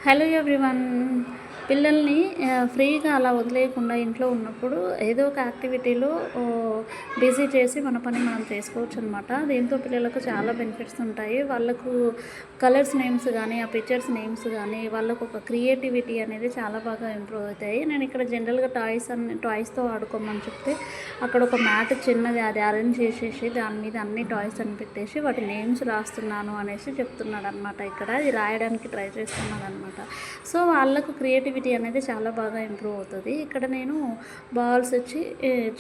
Hello everyone. పిల్లల్ని ఫ్రీగా అలా వదిలేయకుండా ఇంట్లో ఉన్నప్పుడు ఏదో ఒక యాక్టివిటీలో బిజీ చేసి మన పని మనం చేసుకోవచ్చు అనమాట. దీంతో పిల్లలకు చాలా బెనిఫిట్స్ ఉంటాయి. వాళ్ళకు కలర్స్ నేమ్స్ కానీ, ఆ పిక్చర్స్ నేమ్స్ కానీ, వాళ్ళకు ఒక క్రియేటివిటీ అనేది చాలా బాగా ఇంప్రూవ్ అవుతాయి. నేను ఇక్కడ జనరల్గా టాయ్స్తో ఆడుకోమని చెప్తే అక్కడ ఒక మ్యాట్ చిన్నది అది అరేంజ్ చేసేసి దాని మీద అన్ని టాయ్స్ అని పెట్టేసి వాటి నేమ్స్ రాస్తున్నాను అనేసి చెప్తున్నాడు అనమాట. ఇక్కడ ఇది రాయడానికి ట్రై చేస్తున్నాడు అనమాట. సో వాళ్ళకు క్రియేటివిటీ అనేది చాలా బాగా ఇంప్రూవ్ అవుతుంది. ఇక్కడ నేను బాల్స్ వచ్చి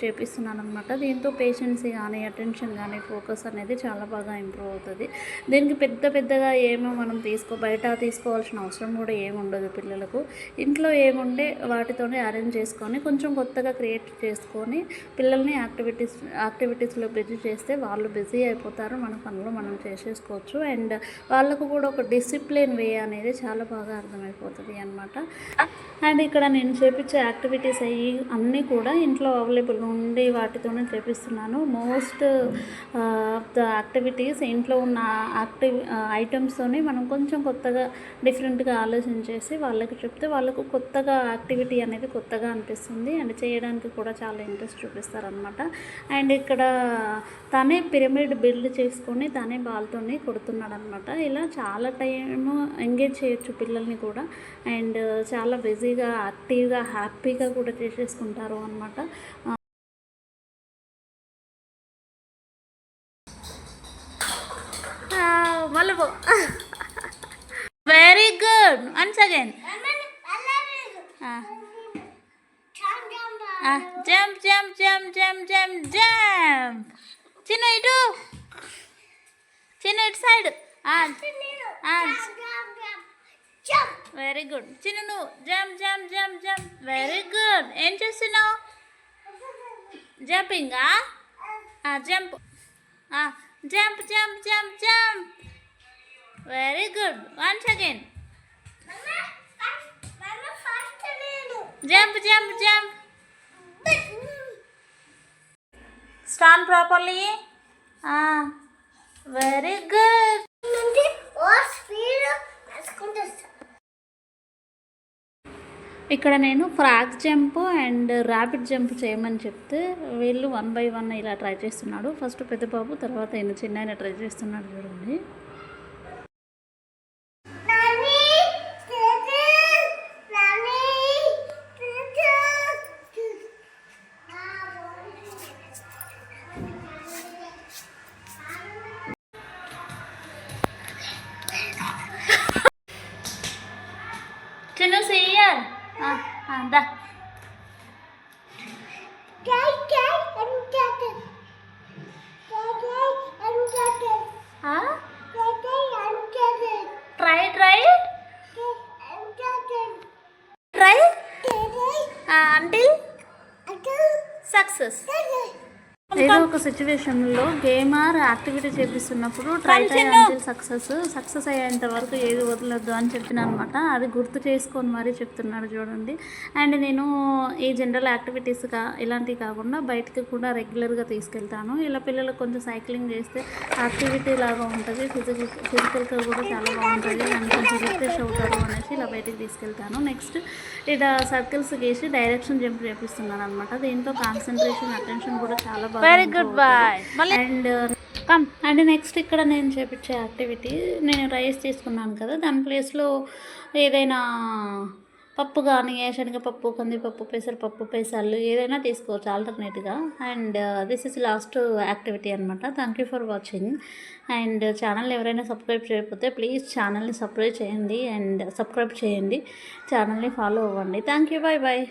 చేపిస్తున్నాను అనమాట. దీంతో పేషెన్సీ కానీ, అటెన్షన్ కానీ, ఫోకస్ అనేది చాలా బాగా ఇంప్రూవ్ అవుతుంది. దీనికి పెద్దగా ఏమో మనం బయట తీసుకోవాల్సిన అవసరం కూడా ఏముండదు. పిల్లలకు ఇంట్లో ఏముండే వాటితోనే అరేంజ్ చేసుకొని కొంచెం కొత్తగా క్రియేట్ చేసుకొని పిల్లల్ని యాక్టివిటీస్లో బిజీ చేస్తే వాళ్ళు బిజీ అయిపోతారు. మన పనులు మనం చేసేసుకోవచ్చు. అండ్ వాళ్ళకు కూడా ఒక డిసిప్లిన్ వే అనేది చాలా బాగా అర్థమైపోతుంది అన్నమాట. అండ్ ఇక్కడ నేను చేపించే యాక్టివిటీస్ అన్నీ కూడా ఇంట్లో అవైలబుల్ ఉండి వాటితోనే చేపిస్తున్నాను. మోస్ట్ ద యాక్టివిటీస్ ఇంట్లో ఉన్న ఐటమ్స్తోనే మనం కొంచెం కొత్తగా డిఫరెంట్గా ఆలోచించేసి వాళ్ళకి చెప్తే వాళ్ళకు కొత్తగా యాక్టివిటీ అనేది కొత్తగా అనిపిస్తుంది. అండ్ చేయడానికి కూడా చాలా ఇంట్రెస్ట్ చూపిస్తారనమాట. అండ్ ఇక్కడ తనే పిరమిడ్ బిల్డ్ చేసుకొని తనే బాల్తోనే కొడుతున్నాడు అనమాట. ఇలా చాలా టైము ఎంగేజ్ చేయొచ్చు పిల్లల్ని కూడా. అండ్ చాలా బిజీగా, యాక్టివ్గా, హ్యాపీగా కూడా చేసేసుకుంటారు అనమాట. Very good. Once again jump jump jump jump jump jump. చిన్న ఇటు సైడ్. Very good. చిన్న నువ్వు jump jump jump jump. Very good. ఏం చేస్తున్నావు? జంపింగా? Jump jump jump jump jump. Very good. Once again jump jump jump. Stand properly. Very good. ఇక్కడ నేను frog jump and rapid jump చేయమని చెప్తే వీళ్ళు 1 by 1 ఇలా ట్రై చేస్తున్నాడు. ఫస్ట్ పెద్ద బాబు, తర్వాత ఈయన చిన్న ట్రై చేస్తున్నాడు. చూడండి. చిన్న సీయర్ దా. Try until success. ఏదో ఒక సిచ్యువేషన్లో గేమ్ ఆర్ యాక్టివిటీ చేపిస్తున్నప్పుడు ట్రై అంటిల్ సక్సెస్ అయ్యేంత వరకు ఏది వదలొద్దు అని చెప్పిన అనమాట. అది గుర్తు చేసుకొని మరీ చెప్తున్నాడు చూడండి. అండ్ నేను ఈ జనరల్ యాక్టివిటీస్ ఇలాంటివి కాకుండా బయటకు కూడా రెగ్యులర్గా తీసుకెళ్తాను. ఇలా పిల్లలకు కొంచెం సైక్లింగ్ చేస్తే యాక్టివిటీ లాగా ఉంటుంది, ఫిజికల్గా కూడా చాలా బాగుంటుంది. అండ్ కొంచెం రిఫ్రెష్ అవుతారు అనేసి ఇలా బయటకు తీసుకెళ్తాను. నెక్స్ట్ ఇలా సర్కిల్స్ గీసి డైరెక్షన్ జంప్ చేపిస్తున్నాను అనమాట. దీంతో కాన్సన్ట్రేషన్, అటెన్షన్ కూడా చాలా బాగా. Very good boy. And next ఇక్కడ నేను చేపించే యాక్టివిటీ, నేను రైస్ తీసుకున్నాను కదా, దాని ప్లేస్లో ఏదైనా పప్పు కానీ, శనగపప్పు, కందిపప్పు, పెసరపప్పు, పెసళ్ళు ఏదైనా తీసుకోవచ్చు ఆల్టర్నేట్గా. And this is last activity అనమాట. Thank you for watching. And channel ఎవరైనా సబ్స్క్రైబ్ చేయకపోతే ప్లీజ్ ఛానల్ని సబ్స్క్రైబ్ చేయండి. ఛానల్ని ఫాలో అవ్వండి. Thank you. Bye bye.